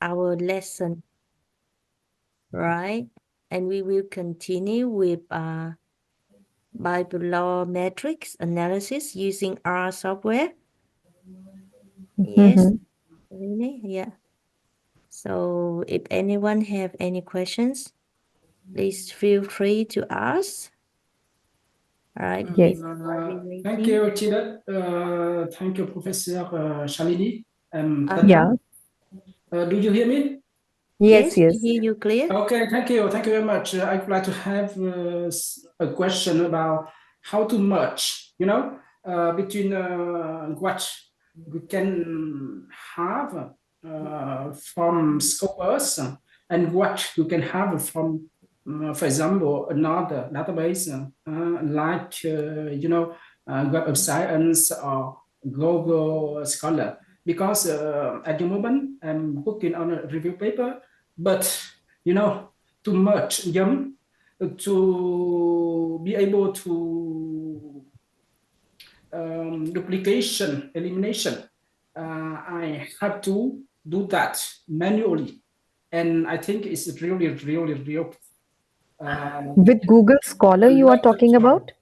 our lesson, right? And we will continue with bipolar matrix analysis using R software. Yes, Mhm. really? Yeah. So if anyone have any questions, please feel free to ask. All right, Yes. while we Thank waiting. you, Chida. Thank you, Professor Shalini. Uh-huh. Yeah. Do you hear me? Yes, Yes, we yes. hear you clear. Okay, thank you. Thank you very much. I would like to have a question about how to merge, between what we can have from Scopus and what you can have from, for example, another database like, Web of Science or Google Scholar. Because at the moment, I'm working on a review paper, but you know, to merge them to be able to duplication elimination. I have to do that manually, and I think it's really, really, real. With Google Scholar, A you are lot of talking trouble. about?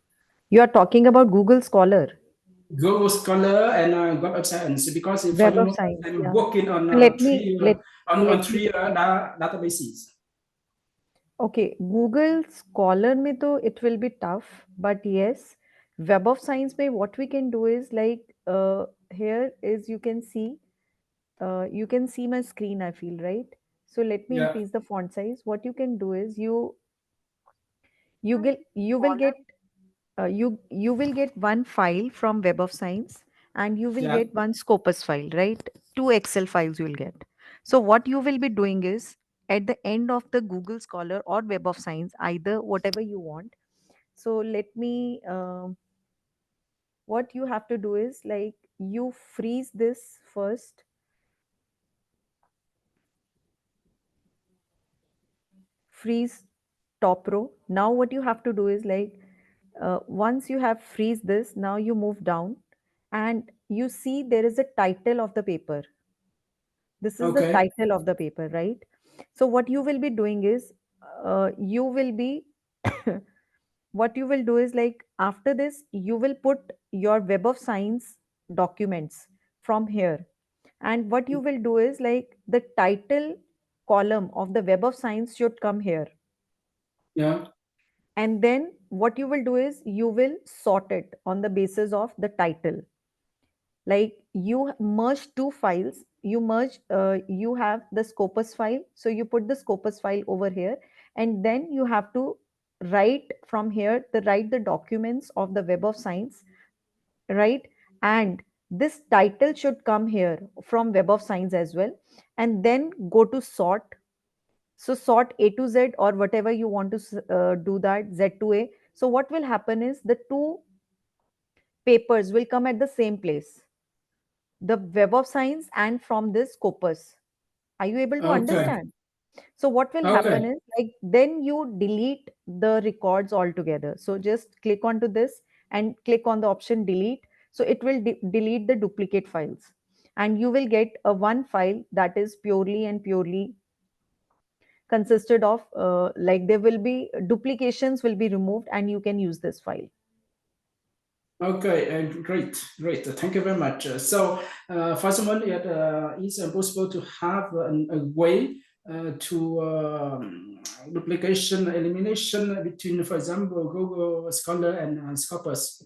You are talking about Google Scholar, Google Scholar and Web of Science because for Web the of moment Science. I'm Yeah. working on So let me three let on let me. three databases. Okay, Google Scholar में तो it will be tough, but yes, Web of Science में what we can do is like here is you can see my screen, I feel, right? So let me Yeah, increase the font size. What you can do is you will get one file from Web of Science and you will yeah, get one Scopus file, right? Two Excel files you will get. So what you will be doing is at the end of the Google Scholar or Web of Science, either whatever you want. So let me what you have to do is like you freeze this first, freeze top row. Now what you have to do is like once you have freeze this, now you move down and you see there is a title of the paper. This is the okay, title of the paper, right? So what you will be doing is you will be what you will do is like after this you will put your Web of Science documents from here, and what you will do is like the title column of the Web of Science should come here, yeah, and then what you will do is you will sort it on the basis of the title. Like you merge two files, you have the Scopus file, so you put the Scopus file over here, and then you have to write the documents of the Web of Science, right? And this title should come here from Web of Science as well, and then go to sort. So sort A to Z or whatever you want to do, that Z to A. So what will happen is the two papers will come at the same place, the Web of Science and from this Scopus. Are you able to okay, understand? So what will happen okay, is like then you delete the records altogether. So just click onto this and click on the option delete. So it will delete the duplicate files, and you will get a one file that is purely consisted of like there will be duplications will be removed and you can use this file. okay, great, great. Thank you very much. First one, it is possible to have a way to duplication elimination between, for example, Google Scholar and Scopus.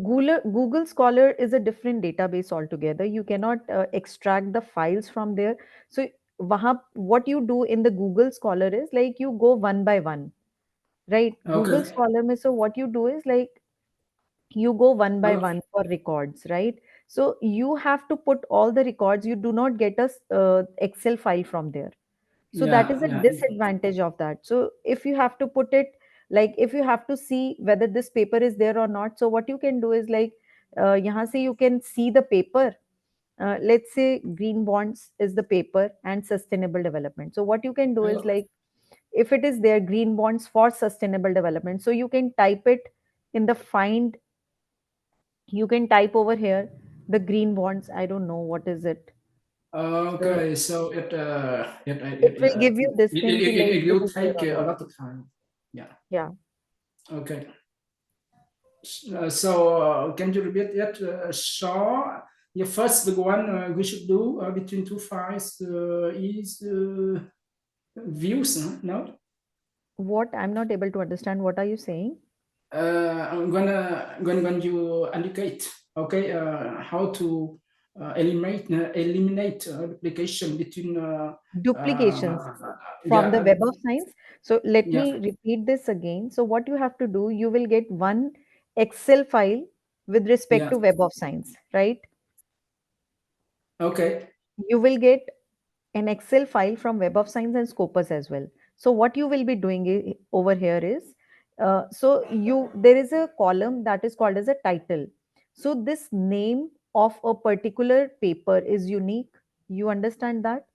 Google Scholar is a different database altogether. You cannot extract the files from there. So, what you do in the Google Scholar is like you go one by one, right? Okay, Google Scholar, mein, so what you do is like you go one by okay, one for records, right? So, you have to put all the records. You do not get a Excel file from there. So that yeah, is a yeah, disadvantage of that. So if you have to put it, like if you have to see whether this paper is there or not, so what you can do is like yahan se you can see the paper. Let's say green bonds is the paper and sustainable development. So what you can do is yeah. like if it is there green bonds for sustainable development, so you can type it in the find. You can type over here the green bonds. I don't know what is it. So Okay, so it will give you this thing ki like it it will is there take or a not. lot of time. Yeah. Yeah. Okay. So can you repeat it? So yeah, first the one we should do between two files is views. No. What? I'm not able to understand. What are you saying? I'm gonna when you indicate okay how to eliminate duplication between Duplications from the yeah Web of Science. So let yeah me repeat this again. So what you have to do, you will get one Excel file with respect yeah to Web of Science, right? okay You will get an Excel file from Web of Science and Scopus as well. So what you will be doing over here is, so you there is a column that is called as a title. So this name of a particular paper is unique. You understand that?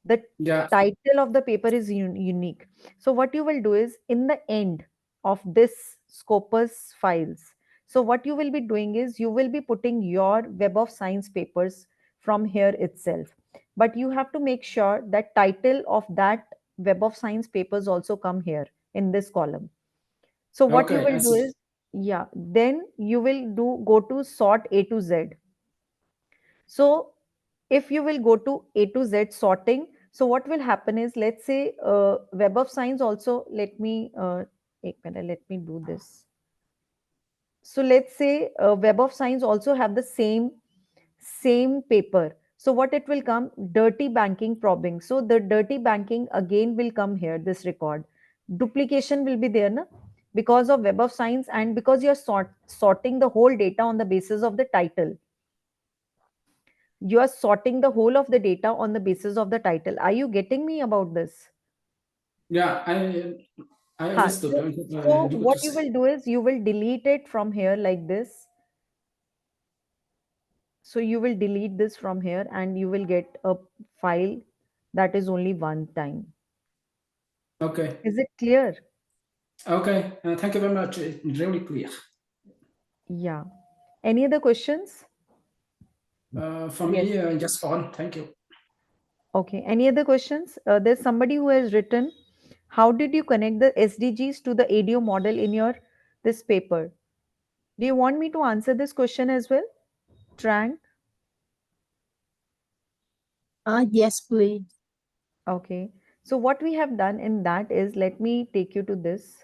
The yeah title of the paper is unique. So what you will do is in the end of this Scopus files. So what you will be doing is you will be putting your Web of Science papers from here itself, but you have to make sure that title of that Web of Science papers also come here in this column. So what you okay I will do see is, yeah, then you will do go to sort A to Z. So if you will go to A to Z sorting, so what will happen is, let's say Web of Science also, let me एक minute, let me do this. So let's say Web of Science also have the same paper. So what it will come, dirty banking probing. So the dirty banking again will come here, this record. Duplication will be there, na? Because of Web of Science and because you're sorting the whole data on the basis of the title. You are sorting the whole of the data on the basis of the title. Are you getting me about this? yeah I Huh. understood So you got what to you say will do is you will delete it from here like this. So you will delete this from here and you will get a file that is only one time. okay Is it clear? okay thank you very much it's really clear Yeah. Any other questions? for Yes. me just on thank you. Okay. Any other questions? There's somebody who has written, how did you connect the SDGs to the ADO model in your this paper? Do you want me to answer this question as well? Trang? Yes, please. Okay. So what we have done in that is, let me take you to this.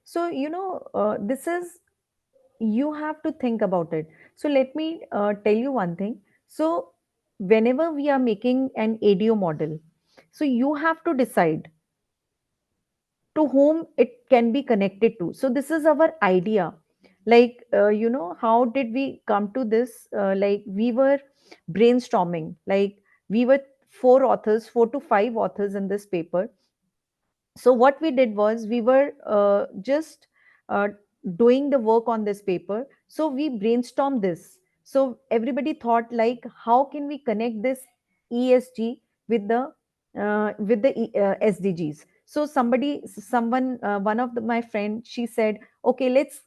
So, this is, you have to think about it. So let me tell you one thing. So whenever we are making an ADO model, so you have to decide to whom it can be connected to. So this is our idea. Like, how did we come to this? Like we were brainstorming, like we were four authors, four to five authors in this paper. So what we did was we were just uh, doing the work on this paper, so we brainstormed this. So everybody thought like, how can we connect this ESG with the SDGs? So someone one of my friend, she said, okay, let's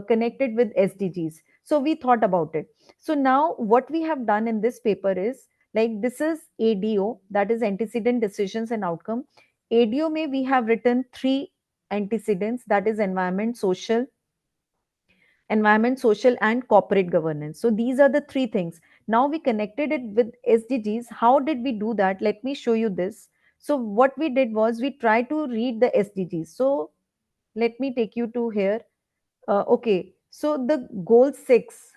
connect it with SDGs. So we thought about it. So now what we have done in this paper is, like, this is ADO, that is antecedent decisions and outcome. ADO may we have written three antecedents, that is environment, social, and corporate governance. So these are the three things. Now we connected it with SDGs. How did we do that? Let me show you this. So what we did was we tried to read the SDGs. So let me take you to here. Okay, so the goal 6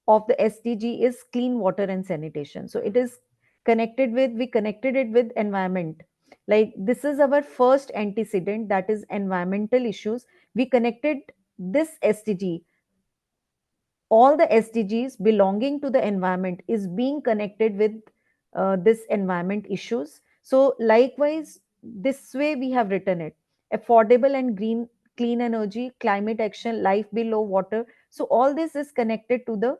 of the SDG is clean water and sanitation. So it is connected with, we connected it with environment. Like this is our first antecedent, that is environmental issues. We connected this SDG, all the SDGs belonging to the environment is being connected with this environment issues. So likewise, this way we have written it: affordable and green, clean energy, climate action, life below water. So all this is connected to the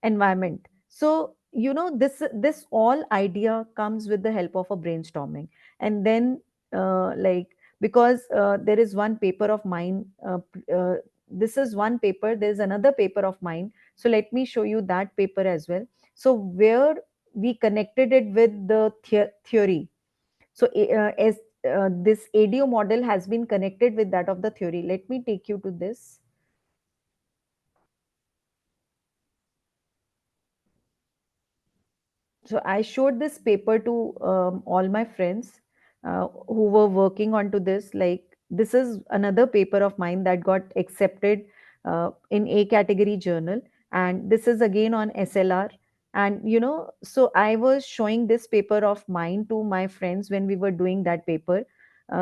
environment. So this all idea comes with the help of a brainstorming. And then like, because there is one paper of mine, this is one paper, there's another paper of mine, so let me show you that paper as well. So where we connected it with the theory. So as this ADO model has been connected with that of the theory, let me take you to this. So I showed this paper to all my friends who were working onto this. Like, this is another paper of mine that got accepted in A category journal, and this is again on SLR. And so I was showing this paper of mine to my friends when we were doing that paper.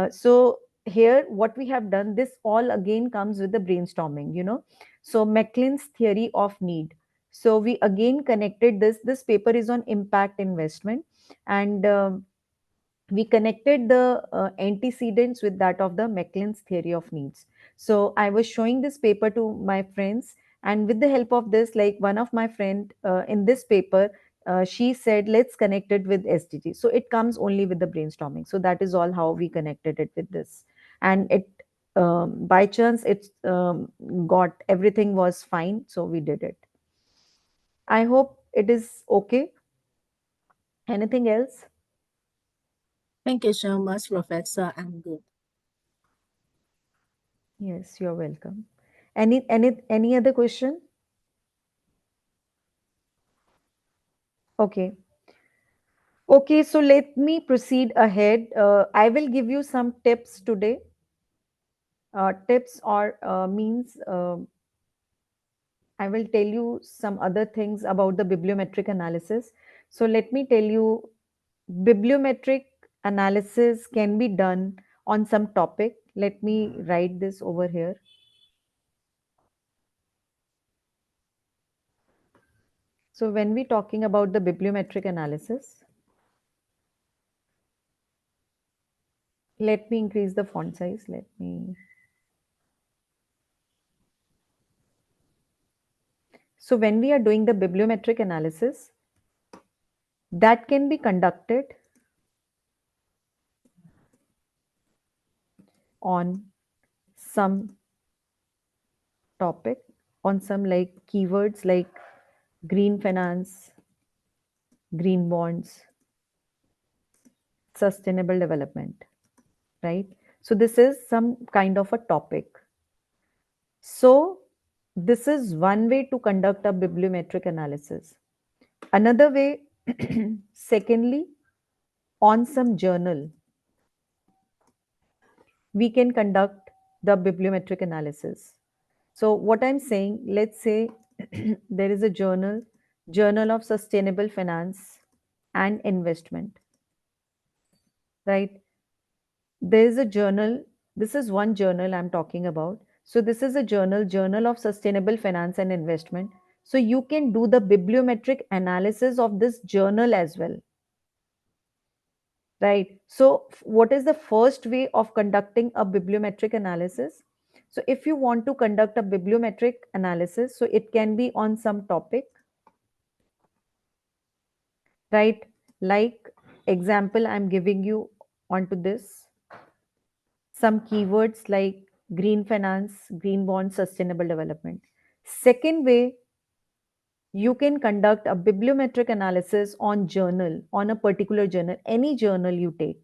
So here what we have done, this all again comes with the brainstorming. So Maclean's theory of need, so we again connected this. This paper is on impact investment, and we connected the antecedents with that of the Maclean's theory of needs. So I was showing this paper to my friends, and with the help of this, like one of my friend in this paper, she said, let's connect it with SDG. So it comes only with the brainstorming. So that is all how we connected it with this, and it by chance it's got everything was fine, so we did it. I hope it is okay. Anything else? Thank you so much, Professor. I'm good. Yes, you're welcome. Any other question? Okay. Okay, so let me proceed ahead. I will give you some tips today. Tips or means I will tell you some other things about the bibliometric analysis. So let me tell you, bibliometric analysis can be done on some topic. Let me write this over here. So when we talking about the bibliometric analysis, let me increase the font size. Let me. So when we are doing the bibliometric analysis, that can be conducted on some topic, on some like keywords like green finance, green bonds, sustainable development, right? So this is some kind of a topic. So this is one way to conduct a bibliometric analysis. Another way, secondly, on some journal, we can conduct the bibliometric analysis. So what I'm saying, let's say there is a journal, Journal of Sustainable Finance and Investment, right? There is a journal, this is one journal I'm talking about. So this is a journal, Journal of Sustainable Finance and Investment. So you can do the bibliometric analysis of this journal as well. Right. So, what is the first way of conducting a bibliometric analysis? So, if you want to conduct a bibliometric analysis, so it can be on some topic, right? Like example, I'm giving you onto this some keywords like green finance, green bonds, sustainable development. Second way, you can conduct a bibliometric analysis on journal, on a particular journal, any journal you take.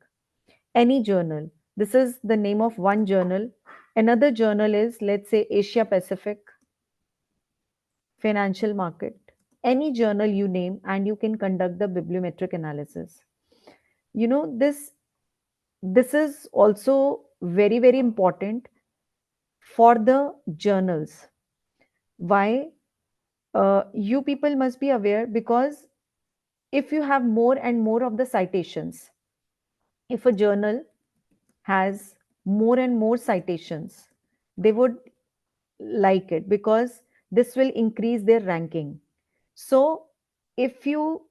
Any journal. This is the name of one journal. Another journal is, let's say, Asia Pacific Financial Market. Any journal you name, and you can conduct the bibliometric analysis. This is also very, very important for the journals. Why? You people must be aware, because if you have more and more of the citations, if a journal has more and more citations, they would like it, because this will increase their ranking. So if you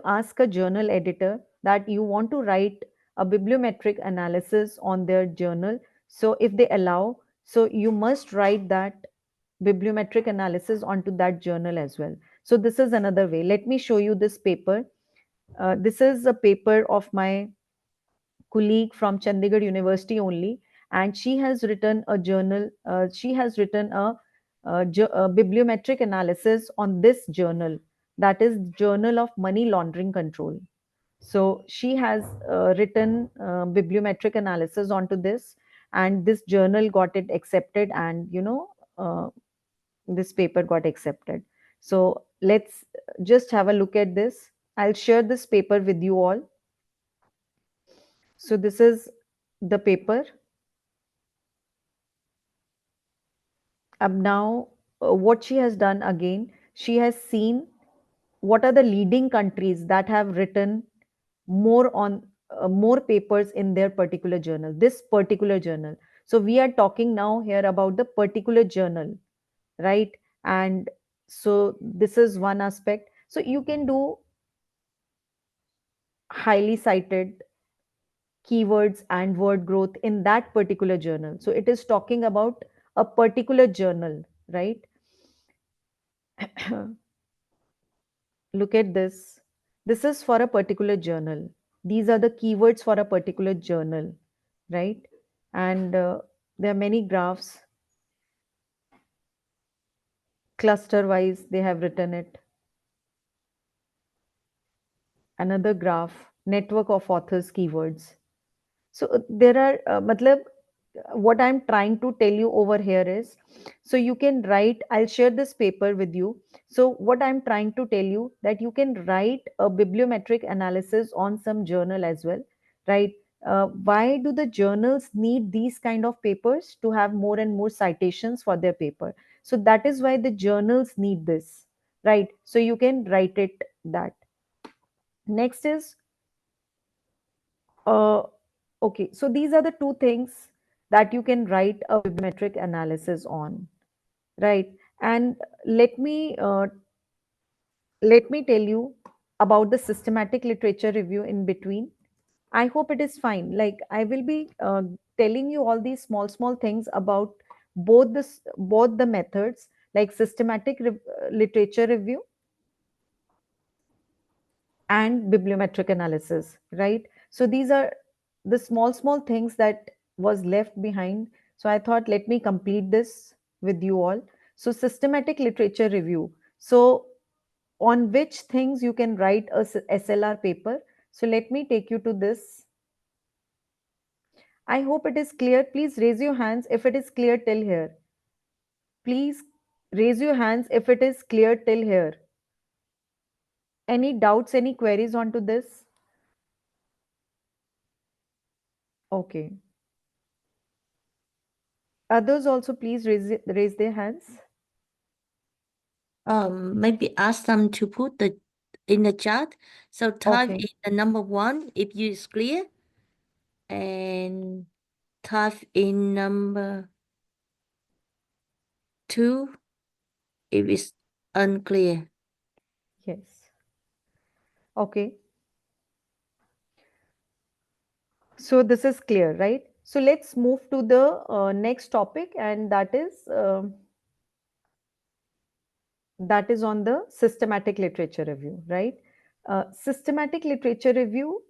ask a journal editor that you want to write a bibliometric analysis on their journal, so if they allow, so you must write that bibliometric analysis onto that journal as well. So this is another way. Let me show you this paper. This is a paper of my colleague from Chandigarh University only, and she has written a journal. She has written a bibliometric analysis on this journal, that is Journal of Money Laundering Control. So she has written bibliometric analysis onto this, and this journal got it accepted, and uh, this paper got accepted. So let's just have a look at this. I'll share this paper with you all. So this is the paper. Now, what she has done again, she has seen what are the leading countries that have written more papers in their particular journal, this particular journal. So we are talking now here about the particular journal, right? And so this is one aspect. So you can do highly cited keywords and word growth in that particular journal. So it is talking about a particular journal, right? Look at this. This is for a particular journal. These are the keywords for a particular journal, right? And there are many graphs, cluster wise, they have written it. Another graph, network of authors keywords. So there are matlab, what I'm trying to tell you over here is, so you can write, I'll share this paper with you. So what I'm trying to tell you, that you can write a bibliometric analysis on some journal as well, right? Why do the journals need these kind of papers? To have more and more citations for their paper. So that is why the journals need this, right? So you can write it that. Next is uh, okay, so these are the two things that you can write a bibliometric analysis on, right? And let me uh, let me tell you about the systematic literature review in between. I hope it is fine. Like I will be telling you all these small things about both the methods, like literature review and bibliometric analysis, right? So these are the small things that was left behind. So I thought, let me complete this with you all. So systematic literature review. So on which things you can write a SLR paper. So let me take you to this. I hope it is clear. Please raise your hands if it is clear till here. Please raise your hands if it is clear till here. Any doubts, any queries onto this? Okay. Others also please raise their hands. Maybe ask them to put the in the chat. So type Okay. in the number one if you is clear, and type in number two if it's unclear. Yes. Okay. So this is clear, right? So let's move to the next topic, and that is on the systematic literature review, right? Systematic literature review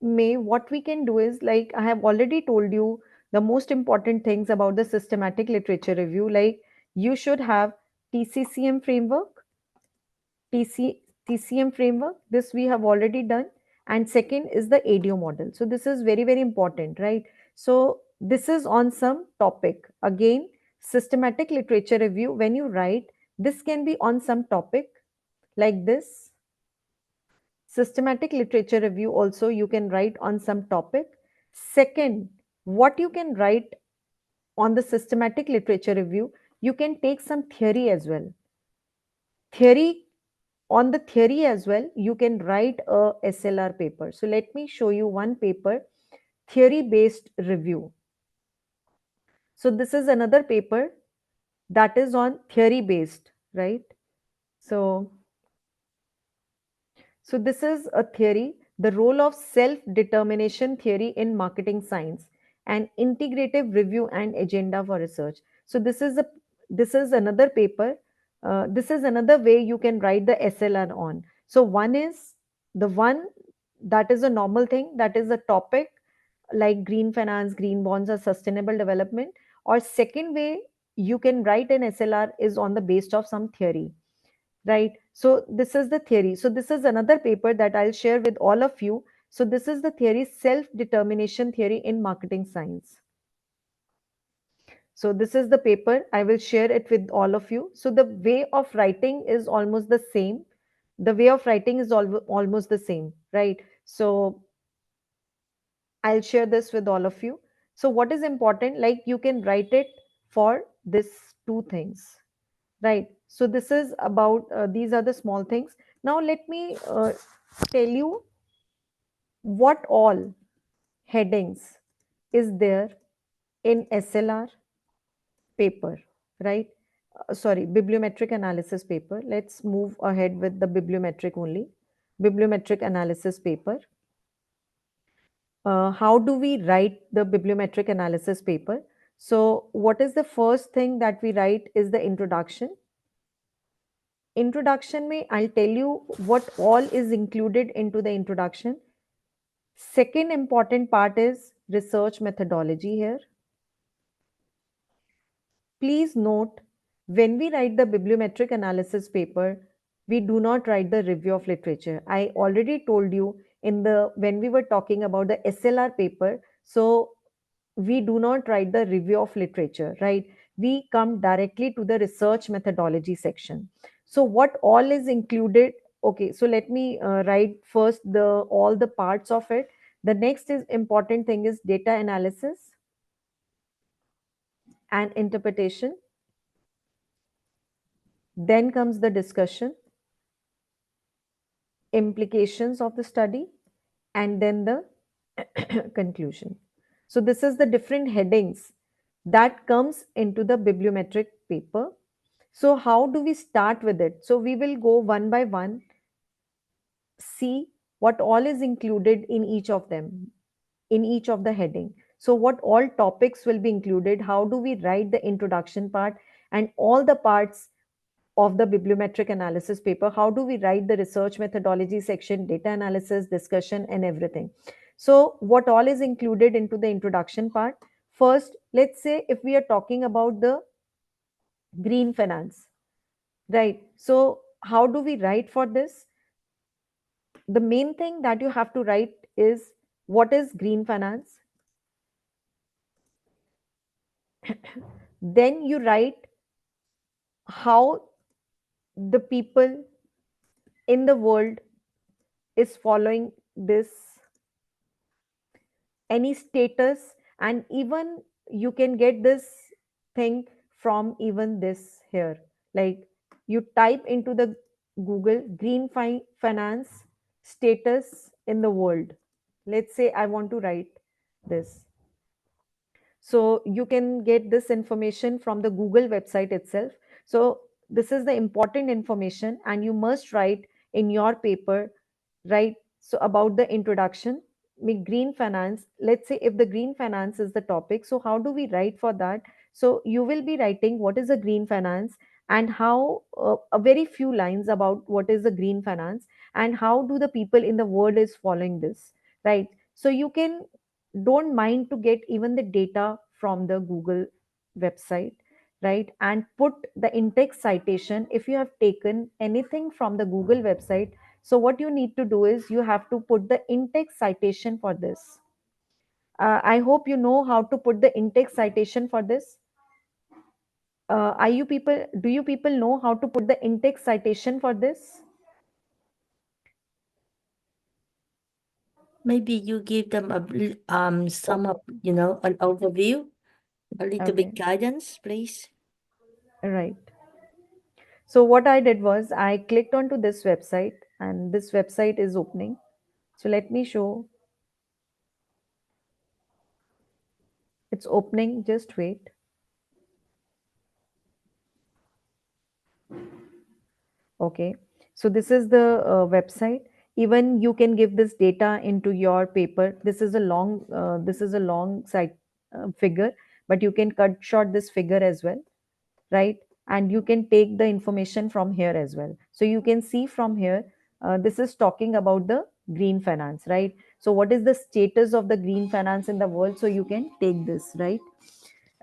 may, what we can do is, like I have already told you the most important things about the systematic literature review, like you should have TCCM framework, TCM framework. This we have already done. And second is the ADO model. So this is very important, right? So this is on some topic. Again, systematic literature review, when you write, this can be on some topic like this. Systematic literature review also you can write on some topic. Second, what you can write on the systematic literature review, you can take some theory as well. Theory, on the theory as well, you can write a SLR paper. So let me show you one paper, theory based review. So this is another paper that is on theory based, right? So So this is a theory, the role of self-determination theory in marketing science, and integrative review and agenda for research. So this is another paper. This is another way you can write the SLR on. So one is the one that is a normal thing, that is a topic like green finance, green bonds, or sustainable development. Or second way you can write an SLR is on the basis of some theory, right? So this is the theory. So this is another paper that I'll share with all of you. So this is the theory, self determination theory in marketing science. So this is the paper, I will share it with all of you. So the way of writing is almost the same, the way of writing is almost the same, right? So I'll share this with all of you. So what is important, like you can write it for this two things, right? So this is about these are the small things. Now let me tell you what all headings is there in SLR paper, right? Sorry, bibliometric analysis paper. Let's move ahead with the bibliometric only. Bibliometric analysis paper. How do we write the bibliometric analysis paper? So what is the first thing that we write is the introduction. Introduction may I'll tell you what all is included into the introduction. Second important part is research methodology here. Please note, when we write the bibliometric analysis paper, we do not write the review of literature. I already told you in the when we were talking about the SLR paper, so we do not write the review of literature, right? We come directly to the research methodology section. So what all is included? Okay, so let me write first the all the parts of it. The next is important thing is data analysis and interpretation. Then comes the discussion, implications of the study, and then the conclusion. So this is the different headings that comes into the bibliometric paper. So how do we start with it? So we will go one by one, see what all is included in each of them, in each of the heading. So what all topics will be included, how do we write the introduction part, and all the parts of the bibliometric analysis paper, how do we write the research methodology section, data analysis, discussion, and everything. So what all is included into the introduction part? First, let's say if we are talking about the green finance, right? So how do we write for this? The main thing that you have to write is what is green finance. Then you write how the people in the world is following this, any status, and even you can get this thing from even this here, like you type into the Google green finance status in the world. Let's say I want to write this, so you can get this information from the Google website itself. So this is the important information and you must write in your paper, right? So about the introduction, green finance, let's say if the green finance is the topic, so how do we write for that? So you will be writing what is a green finance, and how a very few lines about what is the green finance and how do the people in the world is following this, right? So you can don't mind to get even the data from the Google website, right? And put the in-text citation if you have taken anything from the Google website. So what you need to do is you have to put the in-text citation for this. I hope you know how to put the in-text citation for this. Are you people? Do you people know how to put the in-text citation for this? Maybe you give them some of an overview, a little Okay, bit guidance, please. right. So what I did was I clicked onto this website and this website is opening. So let me show. It's opening. Just wait. Okay. So this is the website. Even you can give this data into your paper. This is a long site figure, but you can cut short this figure as well, right? And you can take the information from here as well. So you can see from here, this is talking about the green finance, right? So what is the status of the green finance in the world? So you can take this, right?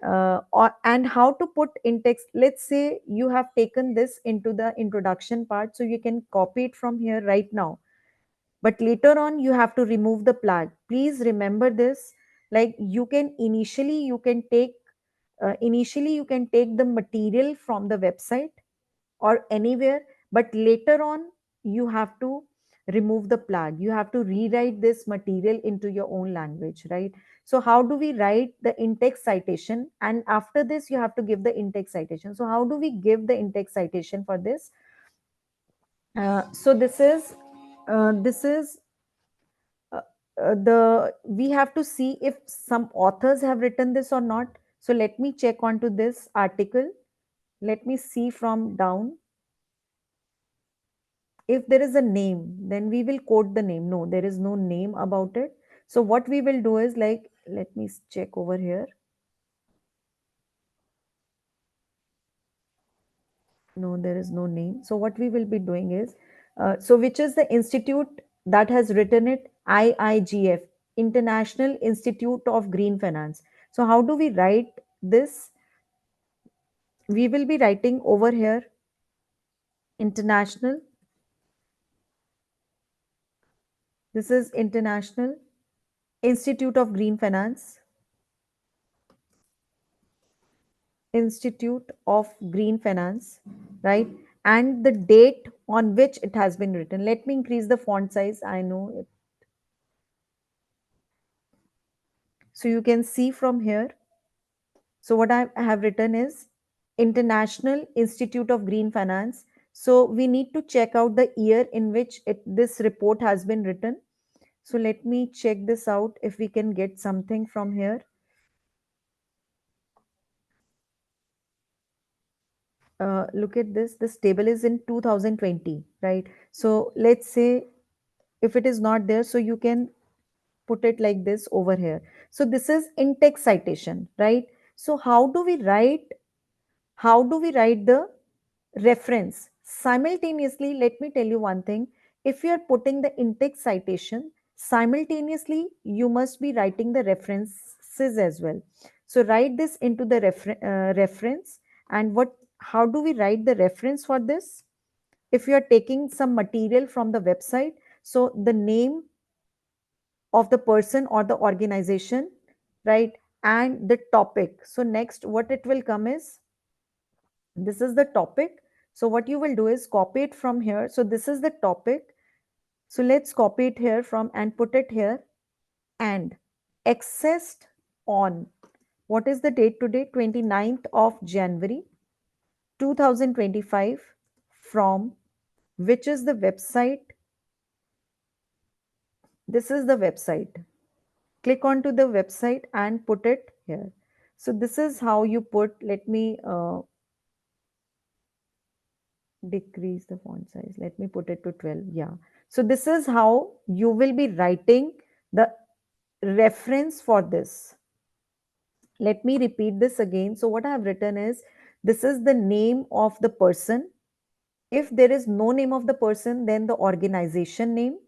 And how to put in text. Let's say you have taken this into the introduction part, so you can copy it from here right now, but later on you have to remove the plug. Please remember this. Like, you can initially you can take initially you can take the material from the website or anywhere, but later on you have to remove the plug. You have to rewrite this material into your own language, right? So how do we write the in-text citation, and after this you have to give the in-text citation. So how do we give the in-text citation for this? So this is uh, the we have to see if some authors have written this or not. So let me check onto this article. Let me see from down. If there is a name, then we will quote the name. No, there is no name about it. So what we will do is, like, let me check over here. No, there is no name. So what we will be doing is, so which is the institute that has written it? IIGF, International Institute of Green Finance. So how do we write this? We will be writing over here international. This is International Institute of Green Finance. Institute of Green Finance, right? And the date on which it has been written. Let me increase the font size. I know it. So you can see from here. So what I have written is International Institute of Green Finance. So we need to check out the year in which this report has been written. So let me check this out if we can get something from here. Look at this. This table is in 2020, right? So let's say if it is not there, so you can put it like this over here. So this is in-text citation, right? So how do we write the reference simultaneously? Let me tell you one thing. If you are putting the in-text citation simultaneously, you must be writing the references as well. So write this into the reference. And how do we write the reference for this? If you are taking some material from the website, so the name of the person or the organization, right? And the topic. So next what it will come is, this is the topic. So what you will do is copy it from here. So this is the topic. So let's copy it here from and put it here. And accessed on, what is the date today? 29th of January 2025. From which is the website? This is the website. Click onto the website and put it here. So this is how you put. Let me decrease the font size. Let me put it to 12. Yeah. So this is how you will be writing the reference for this. Let me repeat this again. So what I have written is, this is the name of the person. If there is no name of the person, then the organization name,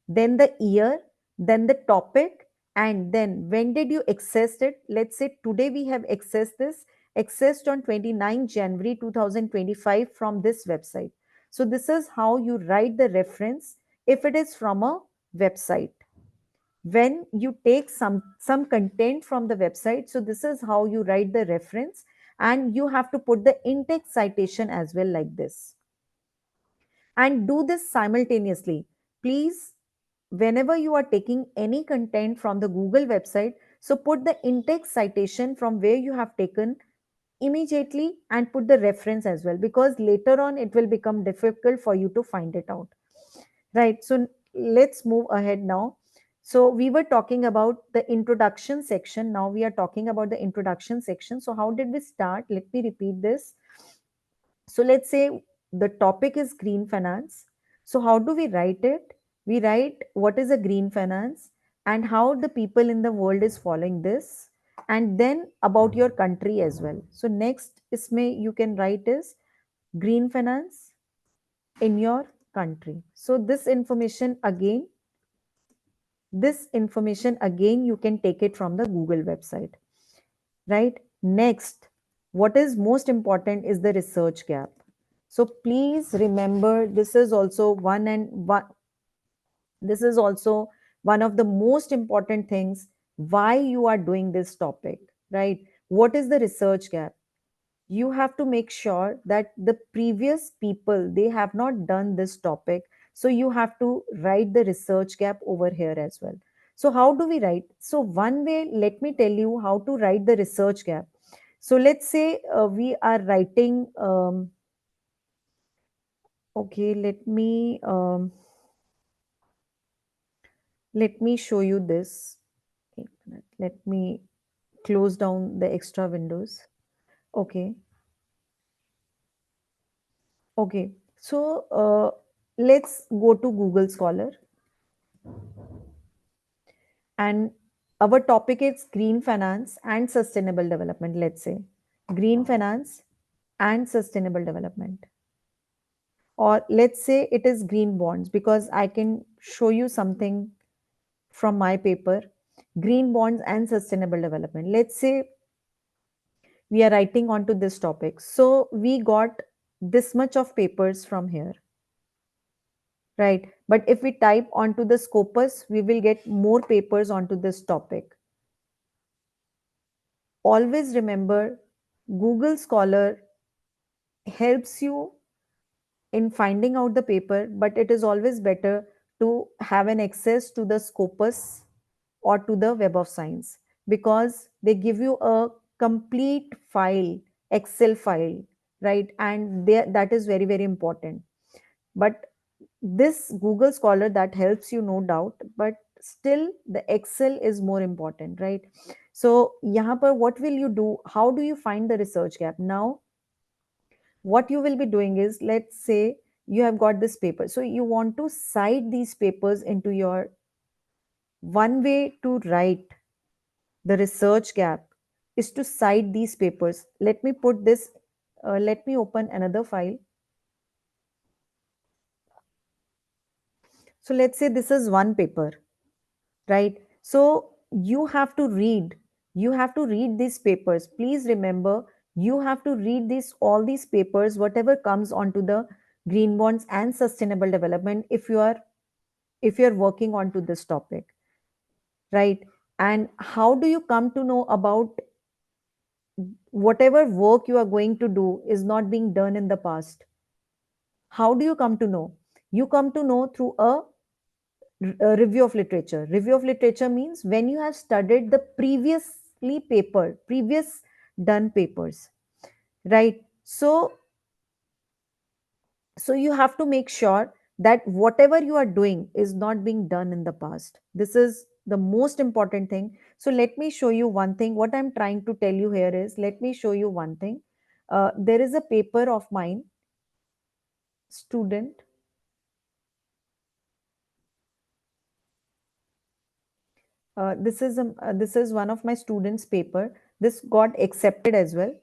then the year, then the topic, and then when did you access it? Let's say today we have accessed this, accessed on 29 January 2025 from this website. So this is how you write the reference if it is from a website. When you take some content from the website, so this is how you write the reference, and you have to put the in-text citation as well, like this. And do this simultaneously. Please, whenever you are taking any content from the Google website, so put the in-text citation from where you have taken immediately, and put the reference as well, because later on it will become difficult for you to find it out, right? So let's move ahead now. So we were talking about the introduction section. Now we are talking about the introduction section. So how did we start? Let me repeat this. So let's say the topic is green finance. So how do we write it? We write what is a green finance and how the people in the world is following this, and then about your country as well. So next isme you can write is green finance in your country. So this information again This information again you can take it from the Google website, right? Next, what is most important is the research gap. So please remember, this is also one of the most important things why you are doing this topic, right? What is the research gap? You have to make sure that the previous people, they have not done this topic, so you have to write the research gap over here as well. So how do we write? So one way, let me tell you how to write the research gap. So let's say we are writing okay, let me show you this. एक minute. Let me close down the extra windows. Okay. Okay. So let's go to Google Scholar, and our topic is green finance and sustainable development. Let's say green finance and sustainable development. Or let's say it is green bonds, because I can show you something from my paper, green bonds and sustainable development. Let's say we are writing onto this topic. So we got this much of papers from here, right? But if we type onto the Scopus, we will get more papers onto this topic. Always remember, Google Scholar helps you in finding out the paper, but it is always better to have an access to the Scopus or to the Web of Science, because they give you a complete file, Excel file, right? And that is very, very important. But this Google Scholar, that helps you, no doubt, but still the Excel is more important, right? So yahan par what will you do? How do you find the research gap? Now what you will be doing is, let's say you have got this paper, so you want to cite these papers into your, one way to write the research gap is to cite these papers. Let me put this, let me open another file. So let's say this is one paper, right? So you have to read these papers. Please remember, you have to read all these papers, whatever comes onto the green bonds and sustainable development, if you are working onto this topic, right? And how do you come to know about whatever work you are going to do is not being done in the past? How do you come to know? You come to know through a review of literature. Review of literature means when you have studied the previous done papers, right? So you have to make sure that whatever you are doing is not being done in the past. This is the most important thing. So let me show you one thing. What I'm trying to tell you here is, let me show you one thing. There is a paper of mine, student. This is one of my students' paper. This got accepted as well.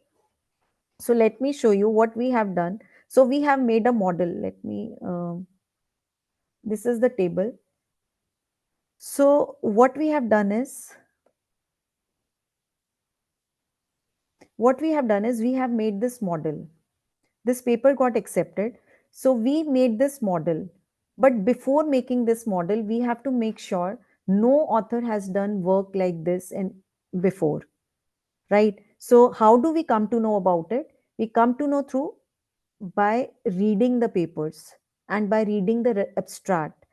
So let me show you what we have done. So we have made a model. This is the table. So what we have done is we have made this model. This paper got accepted. So we made this model. But before making this model, we have to make sure no author has done work like this in before, right? So how do we come to know about it? We come to know through by reading the papers and by reading the abstract,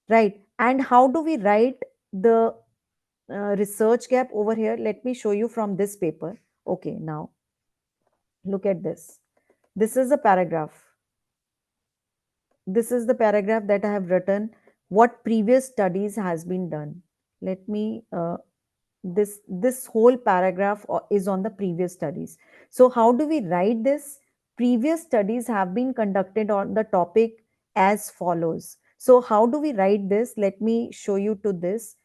right? And how do we write the research gap over here? Let me show you from this paper. Okay, now look at this. This is a paragraph. This is the paragraph that I have written. What previous studies has been done? Let me this whole paragraph is on the previous studies. So how do we write this? Previous studies have been conducted on the topic as follows. So how do we write this? Let me show you to this.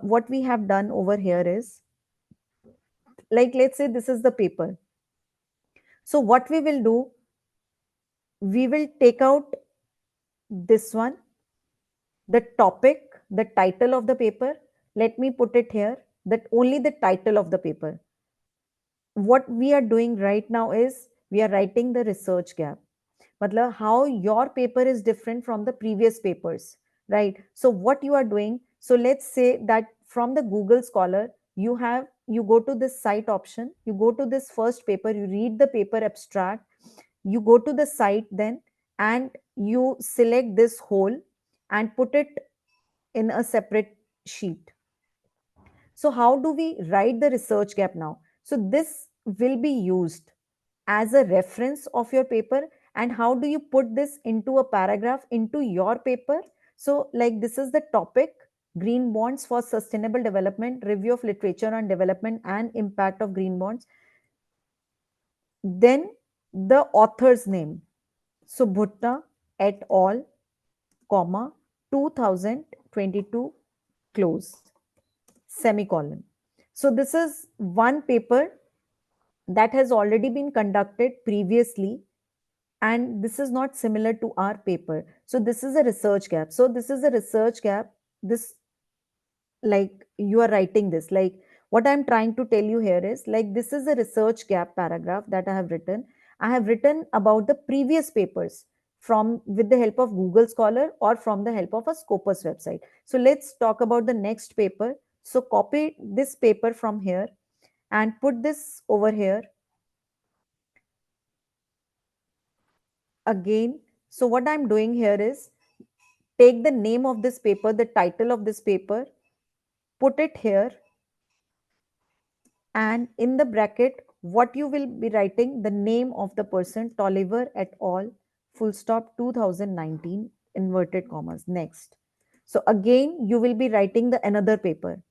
What we have done over here is, like, let's say this is the paper. So what we will do, we will take out this one, the topic, the title of the paper. Let me put it here, that only the title of the paper. What we are doing right now is we are writing the research gap. Matlab, how your paper is different from the previous papers, right? So what you are doing, so let's say that from the Google Scholar, you go to this site option, you go to this first paper, you read the paper abstract, you go to the site then, and you select this whole and put it in a separate sheet. So how do we write the research gap now? So this will be used as a reference of your paper. And how do you put this into a paragraph into your paper? So like this is the topic: green bonds for sustainable development, review of literature on development and impact of green bonds. Then the author's name. So Bhutta et al, comma, 2022, close, semicolon. So this is one paper that has already been conducted previously, and this is not similar to our paper. So this is a research gap. So this is a research gap. This, like, you are writing this, like, what I'm trying to tell you here is, like, this is a research gap paragraph that I have written about the previous papers from, with the help of Google Scholar or from the help of a Scopus website. So let's talk about the next paper. So copy this paper from here and put this over here again. So what I'm doing here is take the name of this paper, the title of this paper, put it here, and in the bracket, what you will be writing, the name of the person, Tolliver et al, full stop, 2019, inverted commas, next. So again, you will be writing the another paper.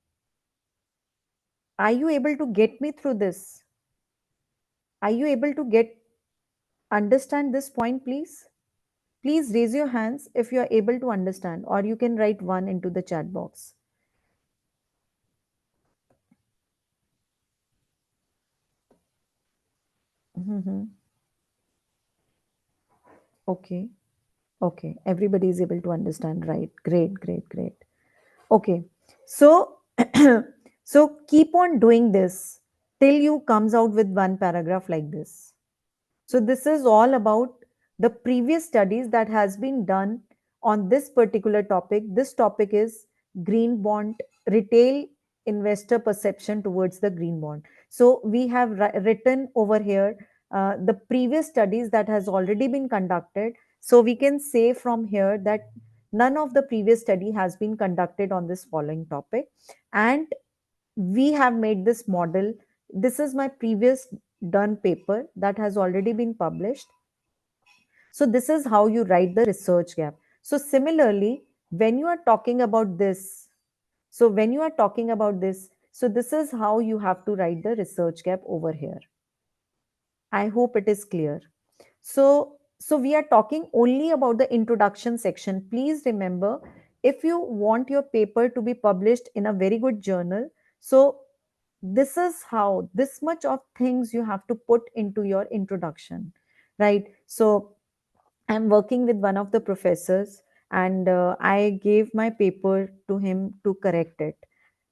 Are you able to get me through this? Are you able to understand this point, please? Please raise your hands if you are able to understand, or you can write one into the chat box. Mhm. Okay. Okay. Everybody is able to understand, right? Great, great, great. Okay. So, so keep on doing this till you comes out with one paragraph like this. So this is all about the previous studies that has been done on this particular topic. This topic is green bond, retail investor perception towards the green bond. So we have written over here the previous studies that has already been conducted. So we can say from here that none of the previous study has been conducted on this following topic, and we have made this model. This is my previous done paper that has already been published. So this is how you write the research gap. So similarly, when you are talking about this, so this is how you have to write the research gap over here. I hope it is clear. So we are talking only about the introduction section. Please remember, if you want your paper to be published in a very good journal, so this is how, this much of things you have to put into your introduction, right? So I'm working with one of the professors, and I gave my paper to him to correct it.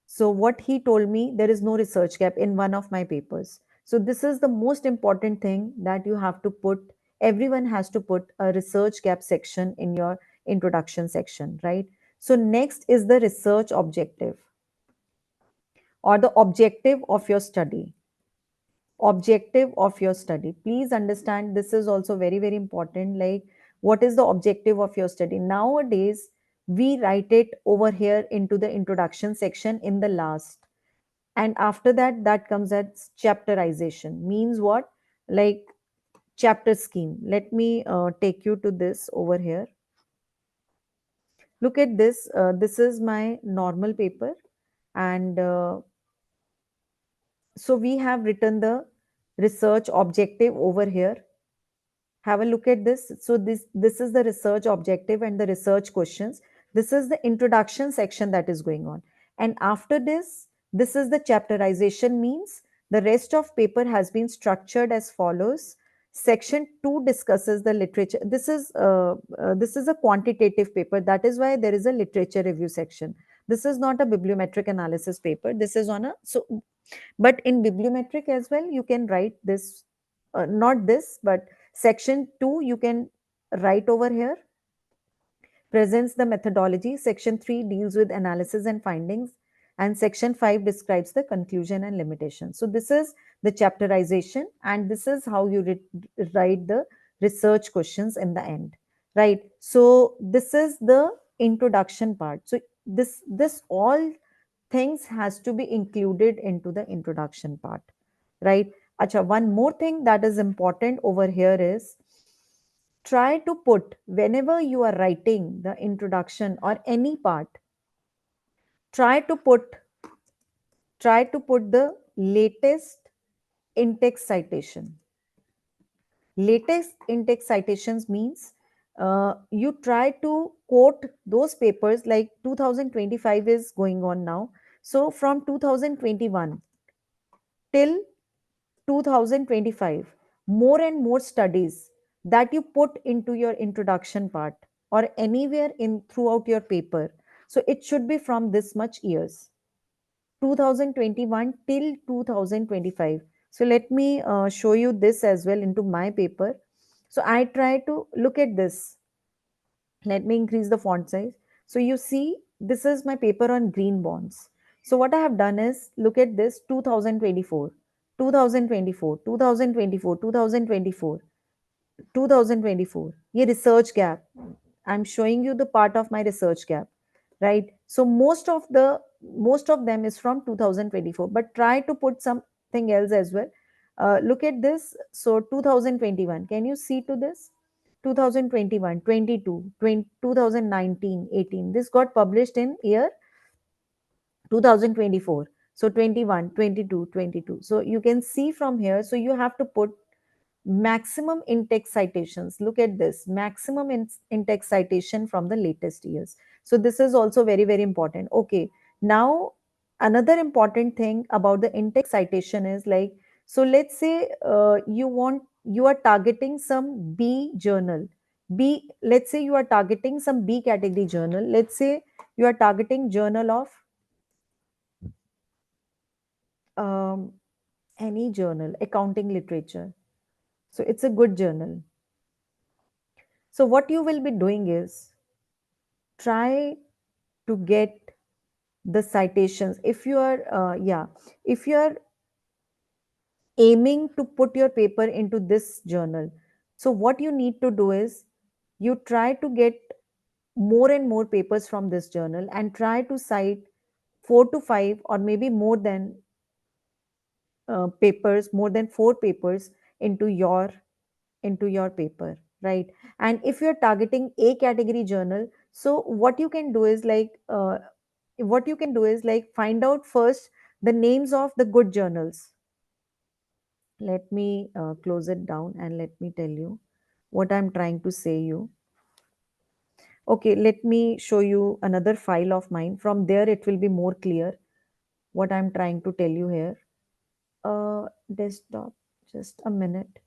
So what he told me, there is no research gap in one of my papers. So this is the most important thing that you have to put. Everyone has to put a research gap section in your introduction section, right? So next is the research objective, or the objective of your study. Objective of your study, please understand, this is also very, very important. Like, what is the objective of your study? Nowadays we write it over here into the introduction section in the last, and after that, that comes as chapterization. Means what? Like, chapter scheme. Let me take you to this over here. Look at this. This is my normal paper, and so we have written the research objective over here. Have a look at this. So this is the research objective and the research questions. This is the introduction section that is going on, and after this is the chapterization. Means the rest of paper has been structured as follows: Section 2 discusses the literature. This is a quantitative paper. That is why there is a literature review section. This is not a bibliometric analysis paper. This is on a so, but in bibliometric as well, you can write this, not this, but section 2 you can write over here, presents the methodology. Section 3 deals with analysis and findings. And Section 5 describes the conclusion and limitations. So, this is the chapterization, and this is how you write the research questions in the end. Right. So, this is the introduction part. So, this all things has to be included into the introduction part. Right. Acha, one more thing that is important over here is try to put, whenever you are writing the introduction or any part, try to put the latest in-text citation. Latest in-text citations means you try to quote those papers, like 2025 is going on now, so from 2021 till 2025, more and more studies that you put into your introduction part or anywhere in throughout your paper. So it should be from this much years, 2021 till 2025. So let me show you this as well into my paper. So I try to look at this. Let me increase the font size. So you see, this is my paper on green bonds. So what I have done is, look at this: 2024, 2024, 2024, 2024, 2024. ये research gap. I'm showing you the part of my research gap, right? So most of them is from 2024, but try to put something else as well. Look at this. So 2021. Can you see to this? 2021, 22, 2019, 18. This got published in year 2024. So 21, 22, 22. So you can see from here. So you have to put maximum in-text citations. Look at this, maximum in-text citation from the latest years. So this is also very, very important. Okay, now another important thing about the in-text citation is, like, so let's say you are targeting some B journal. B, let's say you are targeting some B category journal. Let's say you are targeting journal of um, any journal, accounting literature. So it's a good journal. So what you will be doing is, try to get the citations. If you are if you are aiming to put your paper into this journal, so what you need to do is, you try to get more and more papers from this journal and try to cite 4 to 5 or maybe more than 4 papers into your paper, right? And if you're targeting a category journal, so what you can do is, like, find out first the names of the good journals. Let me close it down and let me tell you what I'm trying to say you. Okay, let me show you another file of mine. From there it will be more clear what I'm trying to tell you here. Desktop, just a minute.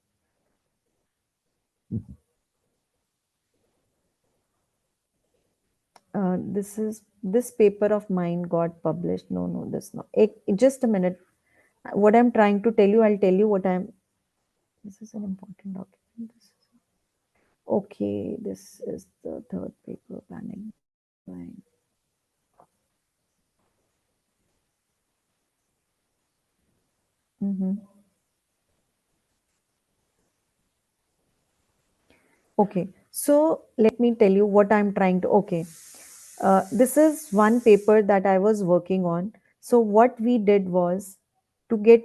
This paper of mine got published. No, this not. Just a minute. What I'm trying to tell you, I'll tell you what I'm. This is an important document. Okay, this is the third paper, panic buying. Mhm. Okay, so let me tell you what I'm trying to. Okay, this is one paper that I was working on. So what we did was, to get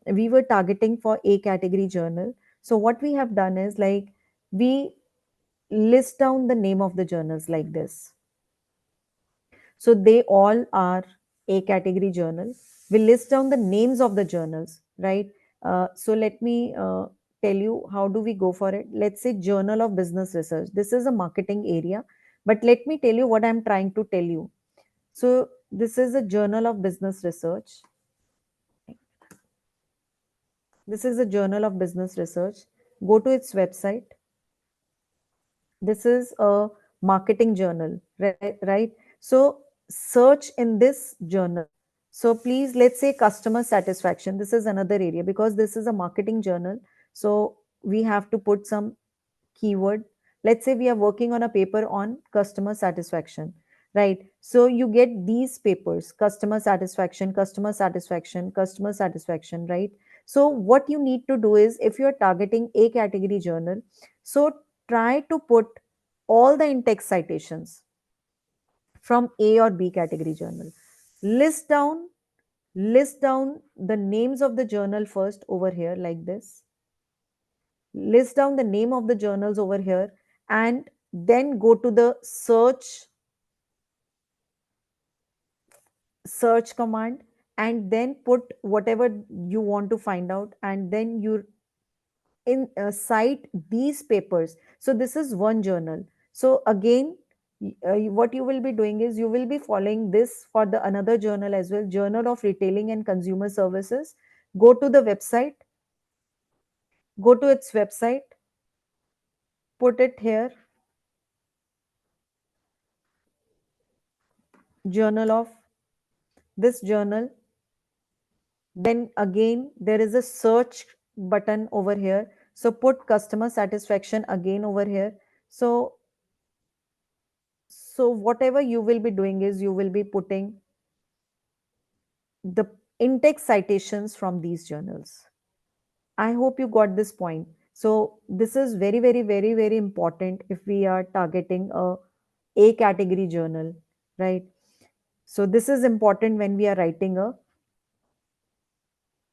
we were targeting for a category journal. So what we have done is, like, we list down the name of the journals like this. So they all are a category journal. We list down the names of the journals, right? So let me tell you how do we go for it. Let's say Journal of Business Research. This is a marketing area, but let me tell you what I'm trying to tell you. So this is a Journal of Business Research. This is a Journal of Business Research. Go to its website. This is a marketing journal, right? So search in this journal. So please, let's say customer satisfaction. This is another area because this is a marketing journal. So we have to put some keyword. Let's say we are working on a paper on customer satisfaction, right? So you get these papers: customer satisfaction, customer satisfaction, customer satisfaction, right? So what you need to do is, if you are targeting a category journal, so try to put all the in-text citations from A or B category journal. List down list down the names of the journal first over here, like this. List down the name of the journals over here, and then go to the search command, and then put whatever you want to find out, and then you cite these papers. So this is one journal. So again, what you will be doing is, you will be following this for the another journal as well: Journal of Retailing and Consumer Services. Go to the website, go to its website, put it here: journal of this journal. Then again, there is a search button over here. So put customer satisfaction again over here. So whatever you will be doing is, you will be putting the in-text citations from these journals. I hope you got this point. So this is very, very, very, very important if we are targeting a category journal, right? So this is important when we are writing a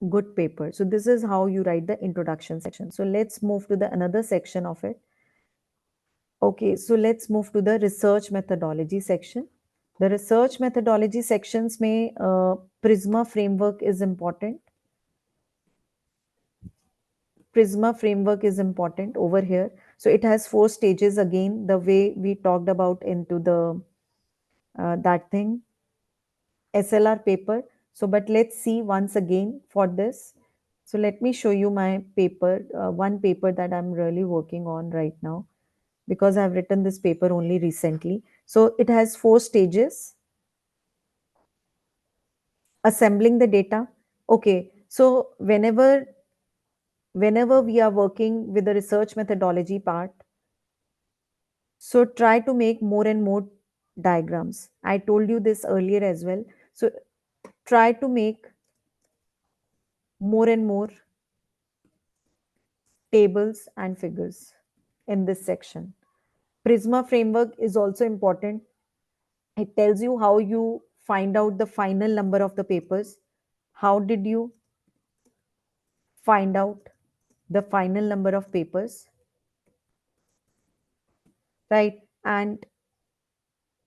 good paper. So this is how you write the introduction section. So let's move to the another section of it. Okay, so let's move to the research methodology section. The research methodology sections may Prisma framework is important. Prisma framework is important over here. So it has 4 stages, again, the way we talked about into the that thing, SLR paper. So, but let's see once again for this. So let me show you my paper, one paper that I'm really working on right now, because I've written this paper only recently. So it has 4 stages. Assembling the data. Okay, so whenever we are working with the research methodology part, so try to make more and more diagrams. I told you this earlier as well. So try to make more and more tables and figures in this section. Prisma framework is also important. It tells you how you find out the final number of the papers. How did you find out the final number of papers, right? And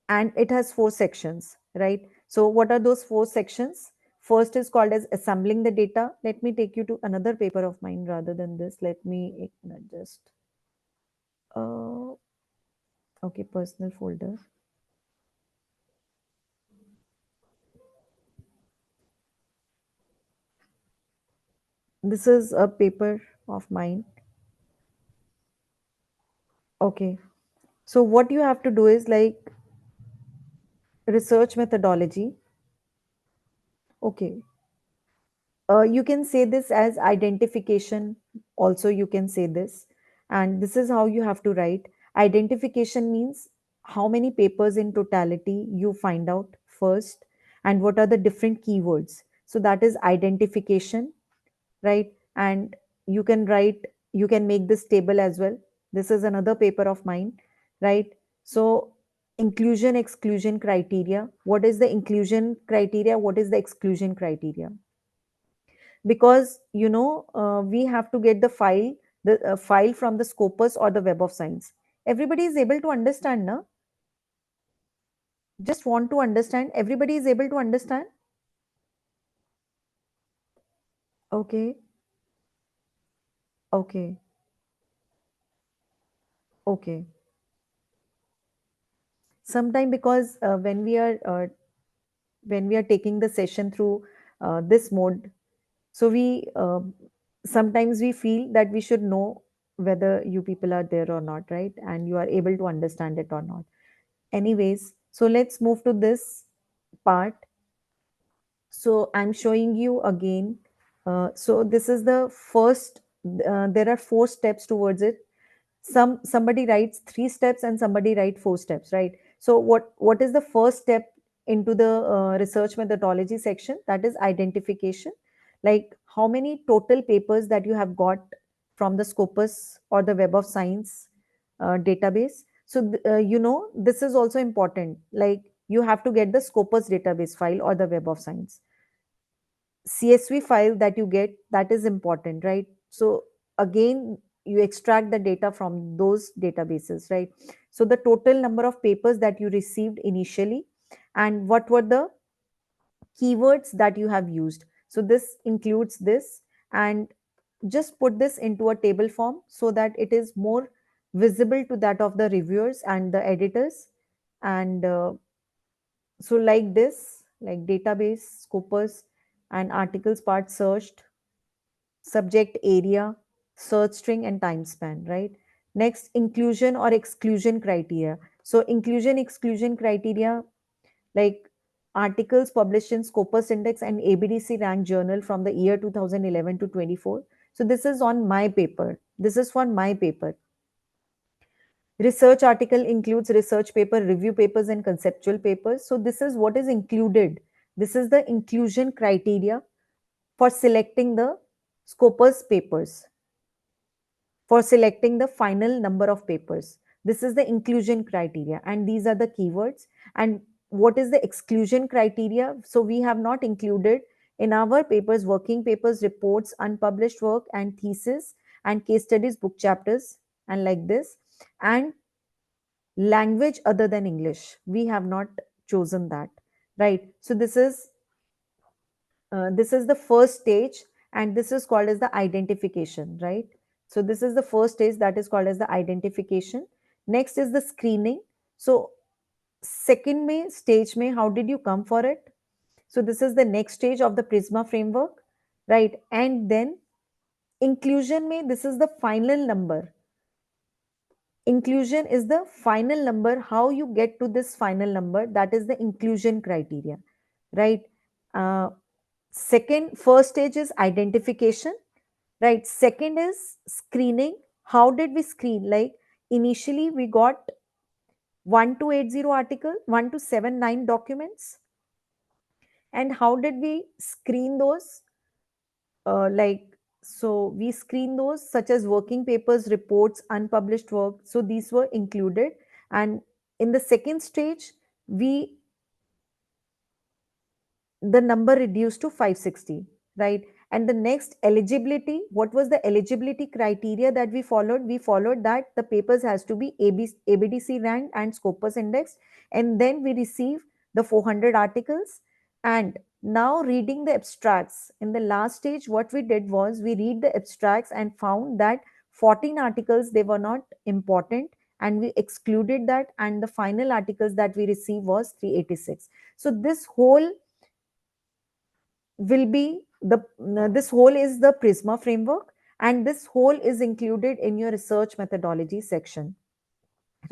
it has 4 sections, right? So what are those 4 sections? First is called as assembling the data. Let me take you to another paper of mine rather than this. Let me just uh, okay, personal folder. This is a paper of mine. Okay, so what you have to do is, like, research methodology. Okay, you can say this as identification, also you can say this, and this is how you have to write. Identification means how many papers in totality you find out first, and what are the different keywords. So that is identification, right? And you can write, you can make this table as well. This is another paper of mine, right? So inclusion exclusion criteria. What is the inclusion criteria, what is the exclusion criteria? Because we have to get the file from the Scopus or the Web of Science. Everybody is able to understand, na? Just want to understand, everybody is able to understand. Okay, okay, okay. Sometime, because when we are taking the session through this mode, so we sometimes we feel that we should know whether you people are there or not, right? And you are able to understand it or not. Anyways, so let's move to this part. So I'm showing you again. So this is the first. There are 4 steps towards it. Somebody writes 3 steps and somebody write 4 steps, right? So what is the first step into the research methodology section? That is identification. Like how many total papers that you have got from the Scopus or the Web of Science database. So this is also important. Like you have to get the Scopus database file or the Web of Science CSV file that you get, that is important, right? So again, you extract the data from those databases, right? So the total number of papers that you received initially, and what were the keywords that you have used. So this includes this, and just put this into a table form so that it is more visible to that of the reviewers and the editors. And so like this, like database, scopus, and articles part searched, subject area, search string, and time span, right? Next, inclusion or exclusion criteria. So inclusion exclusion criteria, like articles published in Scopus Index and ABDC Rank Journal from the year 2011 to 24. So this is on my paper. This is for my paper. Research article includes research paper, review papers, and conceptual papers. So this is what is included. This is the inclusion criteria for selecting the Scopus papers, for selecting the final number of papers. This is the inclusion criteria, and these are the keywords. And what is the exclusion criteria? So we have not included in our papers working papers, reports, unpublished work, and thesis, and case studies, book chapters, and like this. And language other than English, we have not chosen that, right? So this is the first stage, and this is called as the identification, right? So this is the first stage, that is called as the identification. Next is the screening. So second may stage may, how did you come for it? So this is the next stage of the Prisma framework, right? And then inclusion may, this is the final number. Inclusion is the final number. How you get to this final number, that is the inclusion criteria, right? uh, first stage is identification, right? Second is screening. How did we screen? Like initially we got 1280 article, 1279 documents. And how did we screen those? So we screen those such as working papers, reports, unpublished work. So these were included. And in the second stage, we the number reduced to 560, right? And the next, eligibility. What was the eligibility criteria that we followed? We followed that the papers has to be ABDC ranked and Scopus indexed, and then we receive the 400 articles. And now reading the abstracts, in the last stage what we did was we read the abstracts and found that 14 articles, they were not important, and we excluded that, and the final articles that we received was 386. So this whole is the Prisma framework, and this whole is included in your research methodology section,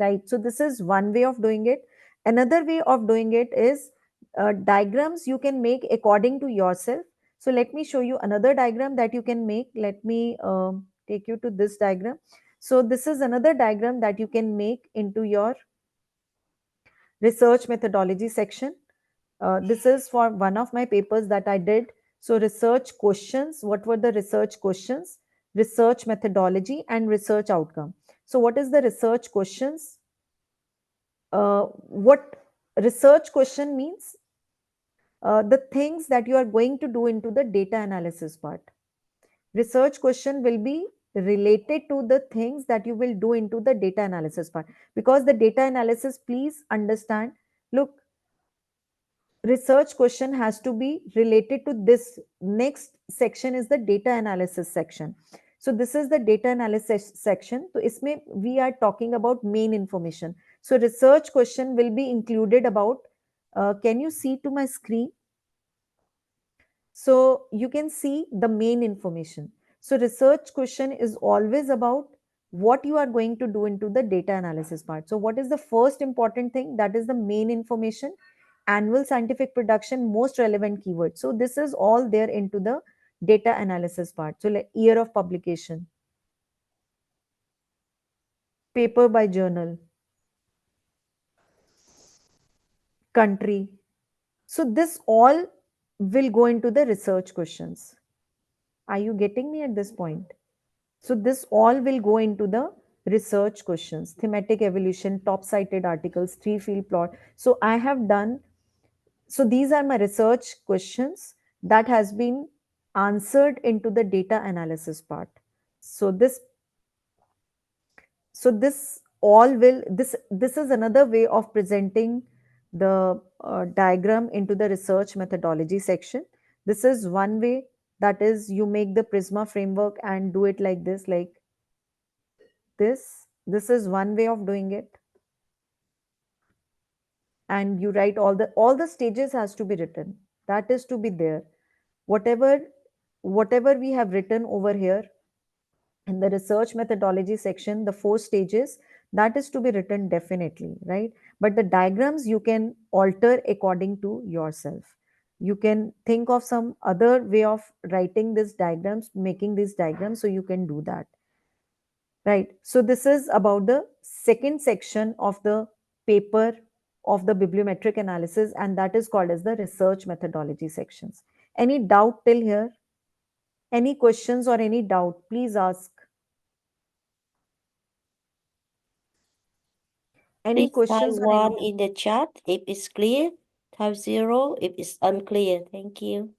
right? So this is one way of doing it. Another way of doing it is diagrams you can make according to yourself. So let me show you another diagram that you can make. Let me take you to this diagram. So this is another diagram that you can make into your research methodology section. This is for one of my papers that I did. So research questions, what were the research questions, research methodology, and research outcome. So what is the research questions? What research question means? The things that you are going to do into the data analysis part. Research question will be related to the things that you will do into the data analysis part, because the data analysis, please understand, look, research question has to be related to this. Next section is the data analysis section. So this is the data analysis section. So isme we are talking about main information. So research question will be included about, can you see to my screen? So you can see the main information. So research question is always about what you are going to do into the data analysis part. So what is the first important thing? That is the main information, annual scientific production, most relevant keywords. So this is all there into the data analysis part. So like year of publication, paper by journal, country. So this all will go into the research questions. Are you getting me at this point? So this all will go into the research questions, thematic evolution, top cited articles, three field plot. So I have done, so these are my research questions that has been answered into the data analysis part. So this all will, this is another way of presenting the diagram into the research methodology section. This is one way, that is you make the prisma framework and do it like this, like this is one way of doing it. And you write all the stages has to be written, that is to be there. Whatever we have written over here in the research methodology section, the four stages, that is to be written definitely, right? But the diagrams you can alter according to yourself. You can think of some other way of writing these diagrams, making these diagrams, so you can do that, right? So this is about the second section of the paper of the bibliometric analysis, and that is called as the research methodology sections. Any doubt till here? Any questions or any doubt, please ask. Any Please type questions or any? 1 in the chat if it's clear. Type 0 if it's unclear. Thank you.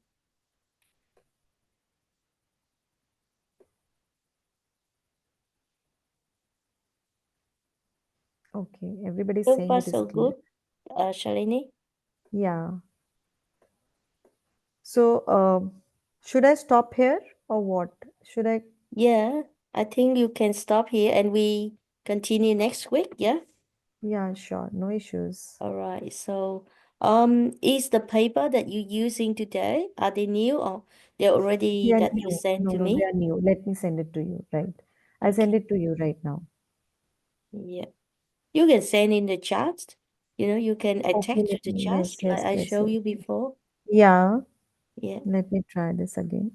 Okay, everybody's So saying far, it is so clear. good. Shalini? Yeah. So, should I stop here or what? Should I? Yeah, I think you can stop here and we continue next week. Yeah. Yeah, sure. No issues. All right. So, is the paper that you're using today, are they new or they're They already are that you new. sent No, to no, they me? are new. Let me send it to you. Right. I'll Okay. send it to you right now. Yeah. You can send in the chat. You can Okay, attach to let the me. chat Yes, like yes, I yes, showed yes. you before. Yeah. Yeah. Let me try this again.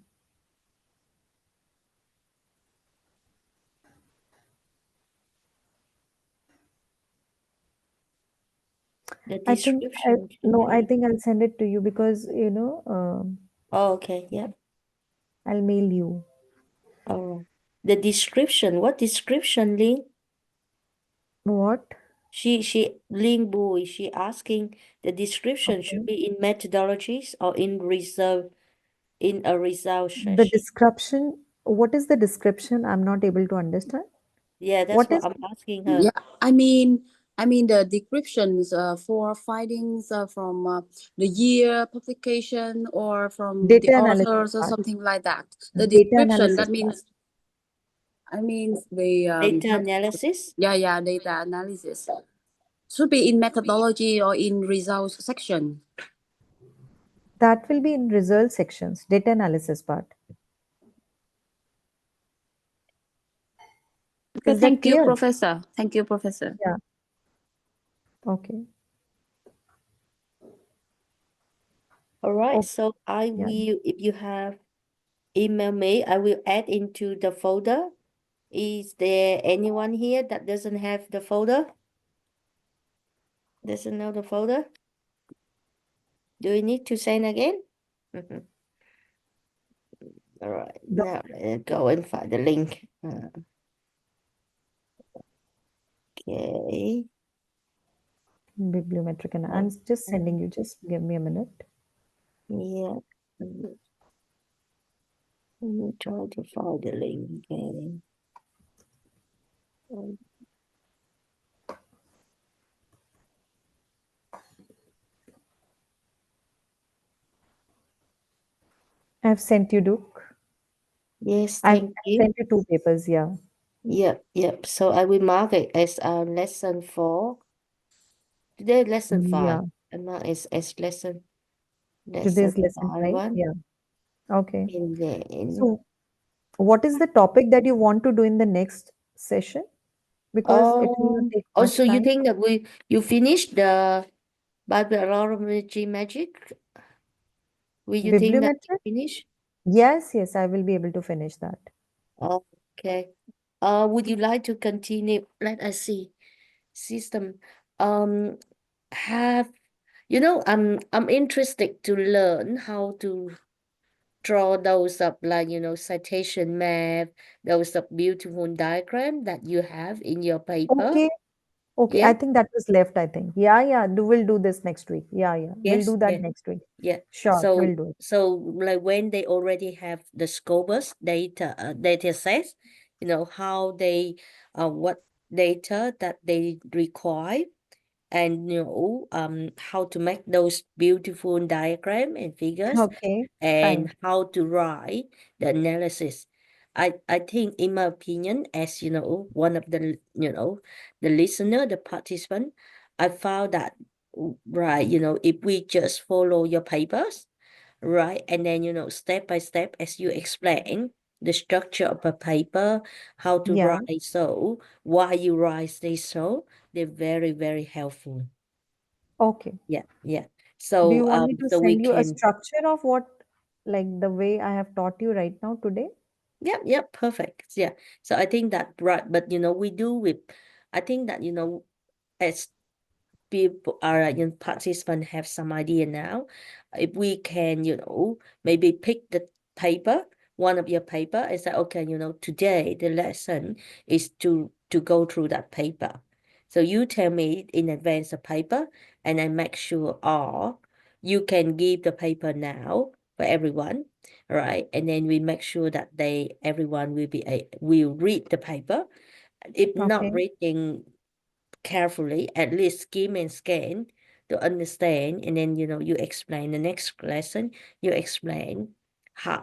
The I think I description should no. I be. think I'll send it to you because Oh, okay. Yeah. I'll mail you. All right. The description. What description, Lin? What? Ling Bui, she asking the description should Okay. be in methodologies or in a result The session. description. What is the description? I'm not able to understand. Yeah, that's What what is I'm asking her. Yeah, I mean the descriptions for findings from the year publication or from the data analysis authors or part? something like that. The Data description analysis that part. means I mean the Data analysis. yeah, data analysis should be in methodology or in results section. That will be in result sections, data analysis part. Okay, Is that thank you, clear? Professor. Thank you, Professor. Yeah. Okay. All right. Okay. So I Yeah. will, if you have email me, I will add into the folder. Is there anyone here that doesn't have the folder? Doesn't know the folder? Do we need to send again? Mhm. All right. The Now go and find the link. Okay. bibliometric, and I'm Uh, just sending you. Just give me a minute. Yeah. Let me try to find the link again. I've sent you, Duke. Yes, I've thank you. sent you two papers. Yeah. Yep. So I will mark it as lesson 4. Today lesson 5. Yeah. And mark as lesson Today's lesson 5 5. one. Yeah. Okay. And then So, what is the topic that you want to do in the next session because it will not take Also, much you time. think that you finished the bibliology magic? Will you think that you Bibliometric? finish? Yes, yes, I will be able to finish that. Okay. Would you like to continue? Let us see. System. Um, have I'm interested to learn how to draw those up like citation map, those up beautiful diagram that you have in your paper. Okay, okay. Yeah. I think that was left, I think. Yeah, yeah. We'll do this next week. Yeah, yeah. We'll Yes. do that Yeah. next week. Yeah. Sure, we'll do it. So like when they already have the Scopus data sets, how they what data that they require, and how to make those beautiful diagram and figures, Okay, fine. and how to write the analysis. I think, in my opinion, as one of the listener, the participant, I found that, right, if we just follow your papers, right, and then step by step, as you explain the structure of a paper, how to Yeah. write, so why you write this, so they're very, very helpful. Okay. Yeah, yeah. Do you So want me to so we send you a can. structure of what, like the way I have taught you right now today? Yep, yep, perfect. Yeah. So I think that, right, but we do with, I think that, as people are, participants have some idea now, if we can, maybe pick the paper, one of your paper, and say, okay, today the lesson is to go through that paper. So you tell me in advance the paper, and I make sure, or you can give the paper now for everyone, right? And then we make sure that everyone will read the paper. If not Okay. reading carefully, at least skim and scan to understand, and then you explain the next lesson. You explain